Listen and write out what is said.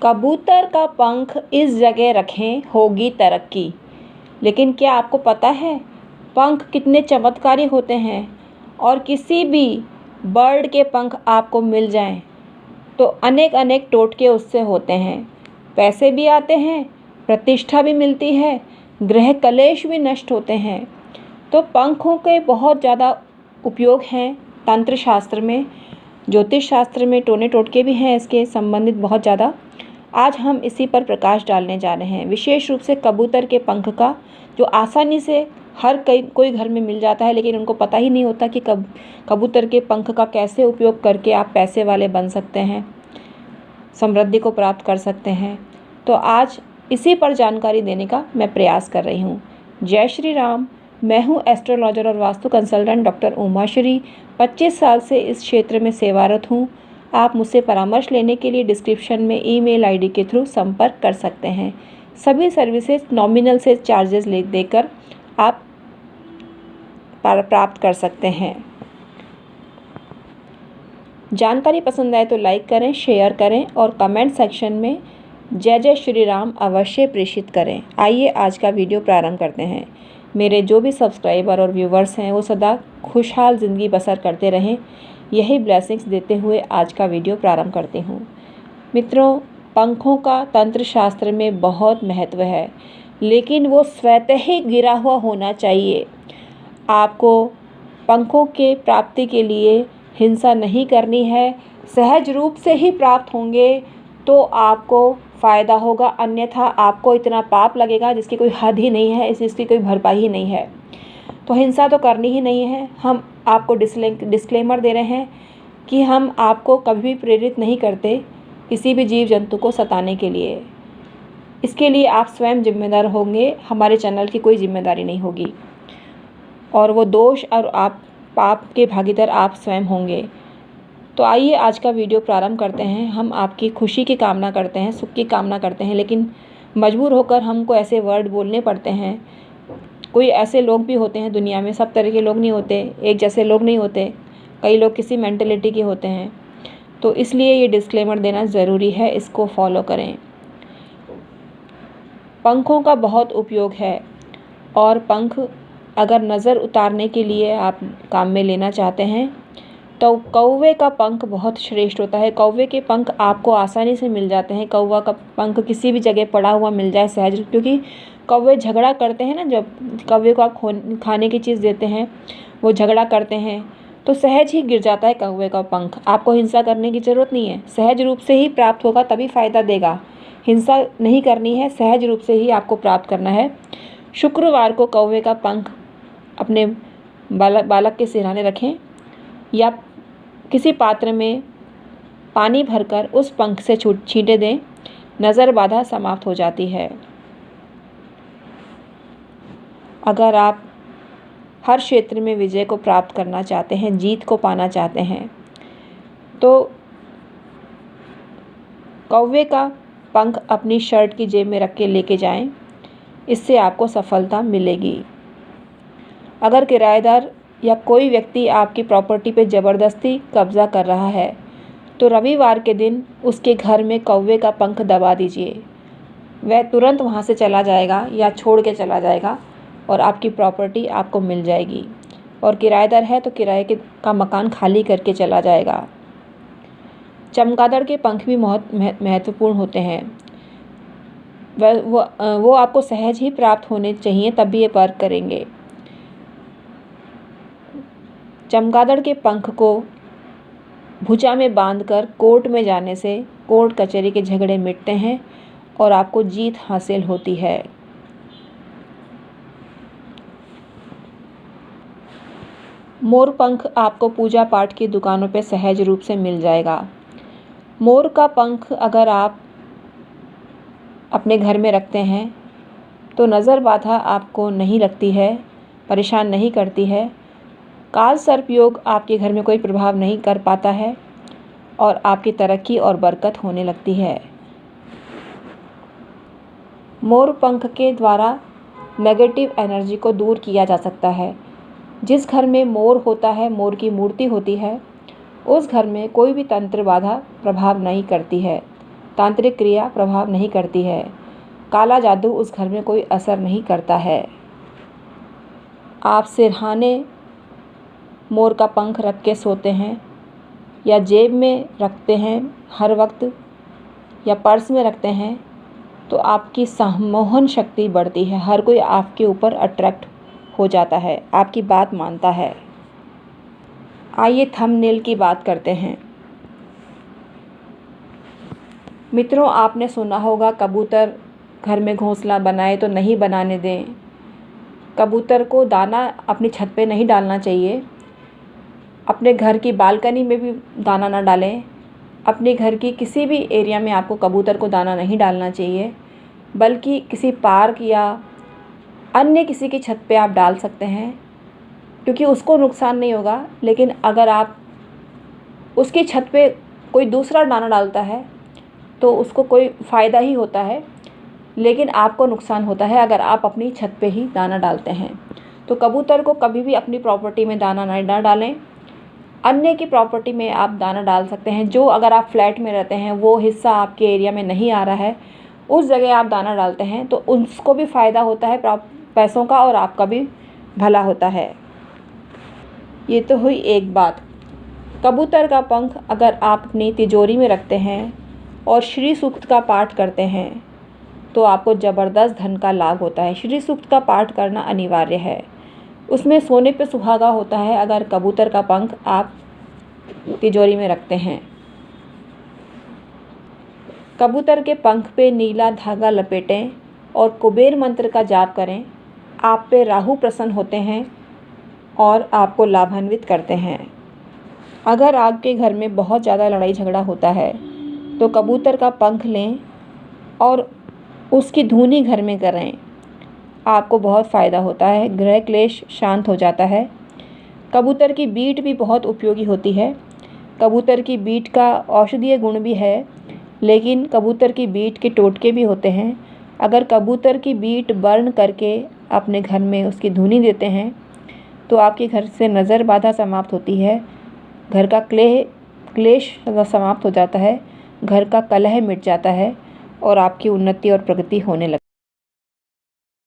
कबूतर का पंख इस जगह रखें होगी तरक्की। लेकिन क्या आपको पता है पंख कितने चमत्कारी होते हैं? और किसी भी बर्ड के पंख आपको मिल जाएं तो अनेक अनेक टोटके उससे होते हैं। पैसे भी आते हैं, प्रतिष्ठा भी मिलती है, ग्रह कलेश भी नष्ट होते हैं। तो पंखों के बहुत ज़्यादा उपयोग हैं तंत्र शास्त्र में, ज्योतिष शास्त्र में टोने टोटके भी हैं इसके संबंधित बहुत ज़्यादा। आज हम इसी पर प्रकाश डालने जा रहे हैं, विशेष रूप से कबूतर के पंख का, जो आसानी से हर कोई घर में मिल जाता है, लेकिन उनको पता ही नहीं होता कि कबूतर के पंख का कैसे उपयोग करके आप पैसे वाले बन सकते हैं, समृद्धि को प्राप्त कर सकते हैं। तो आज इसी पर जानकारी देने का मैं प्रयास कर रही हूँ। जय श्री राम। मैं हूँ एस्ट्रोलॉजर और वास्तु कंसल्टेंट डॉक्टर उमाश्री। 25 साल से इस क्षेत्र में सेवारत हूँ। आप मुझसे परामर्श लेने के लिए डिस्क्रिप्शन में ईमेल आईडी के थ्रू संपर्क कर सकते हैं। सभी सर्विसेज नॉमिनल से चार्जेस देकर आप प्राप्त कर सकते हैं। जानकारी पसंद आए तो लाइक करें, शेयर करें और कमेंट सेक्शन में जय जय श्री राम अवश्य प्रेषित करें। आइए आज का वीडियो प्रारंभ करते हैं। मेरे जो भी सब्सक्राइबर और व्यूवर्स हैं वो सदा खुशहाल ज़िंदगी बसर करते रहें, यही ब्लेसिंग्स देते हुए आज का वीडियो प्रारंभ करती हूँ। मित्रों, पंखों का तंत्र शास्त्र में बहुत महत्व है, लेकिन वो स्वतः ही गिरा हुआ होना चाहिए। आपको पंखों के प्राप्ति के लिए हिंसा नहीं करनी है, सहज रूप से ही प्राप्त होंगे तो आपको फ़ायदा होगा, अन्यथा आपको इतना पाप लगेगा जिसकी कोई हद ही नहीं है, इसकी कोई भरपाई ही नहीं है। तो हिंसा तो करनी ही नहीं है। हम आपको डिस्क्लेमर दे रहे हैं कि हम आपको कभी भी प्रेरित नहीं करते किसी भी जीव जंतु को सताने के लिए। इसके लिए आप स्वयं जिम्मेदार होंगे, हमारे चैनल की कोई जिम्मेदारी नहीं होगी, और वो दोष और आप पाप के भागीदार आप स्वयं होंगे। तो आइए आज का वीडियो प्रारंभ करते हैं। हम आपकी खुशी की कामना करते हैं, सुख की कामना करते हैं, लेकिन मजबूर होकर हमको ऐसे वर्ड बोलने पड़ते हैं। कोई ऐसे लोग भी होते हैं दुनिया में, सब तरह के लोग नहीं होते, एक जैसे लोग नहीं होते, कई लोग किसी मेंटलिटी के होते हैं। तो इसलिए ये डिस्क्लेमर देना ज़रूरी है, इसको फॉलो करें। पंखों का बहुत उपयोग है, और पंख अगर नज़र उतारने के लिए आप काम में लेना चाहते हैं तो कौवे का पंख बहुत श्रेष्ठ होता है। कौवे के पंख आपको आसानी से मिल जाते हैं। कौवा का पंख किसी भी जगह पड़ा हुआ मिल जाए सहज, क्योंकि कौवे झगड़ा करते हैं ना, जब कौवे को आप खाने की चीज़ देते हैं वो झगड़ा करते हैं तो सहज ही गिर जाता है कौवे का पंख। आपको हिंसा करने की ज़रूरत नहीं है, सहज रूप से ही प्राप्त होगा तभी फ़ायदा देगा। हिंसा नहीं करनी है, सहज रूप से ही आपको प्राप्त करना है। शुक्रवार को कौवे का पंख अपने बालक के सिरहाने रखें या किसी पात्र में पानी भरकर उस पंख से छींटे दें, नज़र बाधा समाप्त हो जाती है। अगर आप हर क्षेत्र में विजय को प्राप्त करना चाहते हैं, जीत को पाना चाहते हैं, तो कौवे का पंख अपनी शर्ट की जेब में रख के लेके जाएं, इससे आपको सफलता मिलेगी। अगर किराएदार या कोई व्यक्ति आपकी प्रॉपर्टी पे ज़बरदस्ती कब्ज़ा कर रहा है तो रविवार के दिन उसके घर में कौवे का पंख दबा दीजिए। वह तुरंत वहाँ से चला जाएगा या छोड़ के चला जाएगा और आपकी प्रॉपर्टी आपको मिल जाएगी। और किराएदार है तो किराए का मकान खाली करके चला जाएगा। चमगादड़ के पंख भी बहुत महत्वपूर्ण होते हैं। वो आपको सहज ही प्राप्त होने चाहिए, तभी ये वर्क करेंगे। चमगादड़ के पंख को भुजा में बांधकर कोर्ट में जाने से कोर्ट कचहरी के झगड़े मिटते हैं और आपको जीत हासिल होती है। मोर पंख आपको पूजा पाठ की दुकानों पे सहज रूप से मिल जाएगा। मोर का पंख अगर आप अपने घर में रखते हैं तो नज़र बाधा आपको नहीं लगती है, परेशान नहीं करती है। काल सर्प योग आपके घर में कोई प्रभाव नहीं कर पाता है और आपकी तरक्की और बरकत होने लगती है। मोर पंख के द्वारा नेगेटिव एनर्जी को दूर किया जा सकता है। जिस घर में मोर होता है, मोर की मूर्ति होती है, उस घर में कोई भी तंत्र बाधा प्रभाव नहीं करती है। तांत्रिक क्रिया प्रभाव नहीं करती है। काला जादू उस घर में कोई असर नहीं करता है। आप सिरहाने मोर का पंख रख के सोते हैं या जेब में रखते हैं हर वक्त या पर्स में रखते हैं तो आपकी सम्मोहन शक्ति बढ़ती है। हर कोई आपके ऊपर अट्रैक्ट हो जाता है, आपकी बात मानता है। आइए थंबनेल की बात करते हैं। मित्रों, आपने सुना होगा कबूतर घर में घोंसला बनाए तो नहीं बनाने दें। कबूतर को दाना अपनी छत पे नहीं डालना चाहिए। अपने घर की बालकनी में भी दाना ना डालें। अपने घर की किसी भी एरिया में आपको कबूतर को दाना नहीं डालना चाहिए, बल्कि किसी पार्क या अन्य किसी की छत पे आप डाल सकते हैं, क्योंकि उसको नुकसान नहीं होगा। लेकिन अगर आप उसकी छत पे कोई दूसरा दाना डालता है तो उसको कोई फ़ायदा ही होता है, लेकिन आपको नुकसान होता है अगर आप अपनी छत पे ही दाना डालते हैं। तो कबूतर को कभी भी अपनी प्रॉपर्टी में दाना ना डालें। अन्य की प्रॉपर्टी में आप दाना डाल सकते हैं। जो अगर आप फ्लैट में रहते हैं वो हिस्सा आपके एरिया में नहीं आ रहा है, उस जगह आप दाना डालते हैं तो उसको भी फ़ायदा होता है पैसों का, और आपका भी भला होता है। ये तो हुई एक बात। कबूतर का पंख अगर आप अपनी तिजोरी में रखते हैं और श्री सूक्त का पाठ करते हैं तो आपको ज़बरदस्त धन का लाभ होता है। श्री सूक्त का पाठ करना अनिवार्य है। उसमें सोने पे सुहागा होता है अगर कबूतर का पंख आप तिजोरी में रखते हैं। कबूतर के पंख पे नीला धागा लपेटें और कुबेर मंत्र का जाप करें। आप पे राहु प्रसन्न होते हैं और आपको लाभान्वित करते हैं। अगर आपके घर में बहुत ज़्यादा लड़ाई झगड़ा होता है तो कबूतर का पंख लें और उसकी धुनी घर में करें। आपको बहुत फ़ायदा होता है, गृह क्लेश शांत हो जाता है। कबूतर की बीट भी बहुत उपयोगी होती है। कबूतर की बीट का औषधीय गुण भी है, लेकिन कबूतर की बीट के टोटके भी होते हैं। अगर कबूतर की बीट बर्न करके अपने घर में उसकी धुनी देते हैं तो आपके घर से नज़र बाधा समाप्त होती है, घर का क्लेश समाप्त हो जाता है, घर का कलह मिट जाता है और आपकी उन्नति और प्रगति होने लगती है।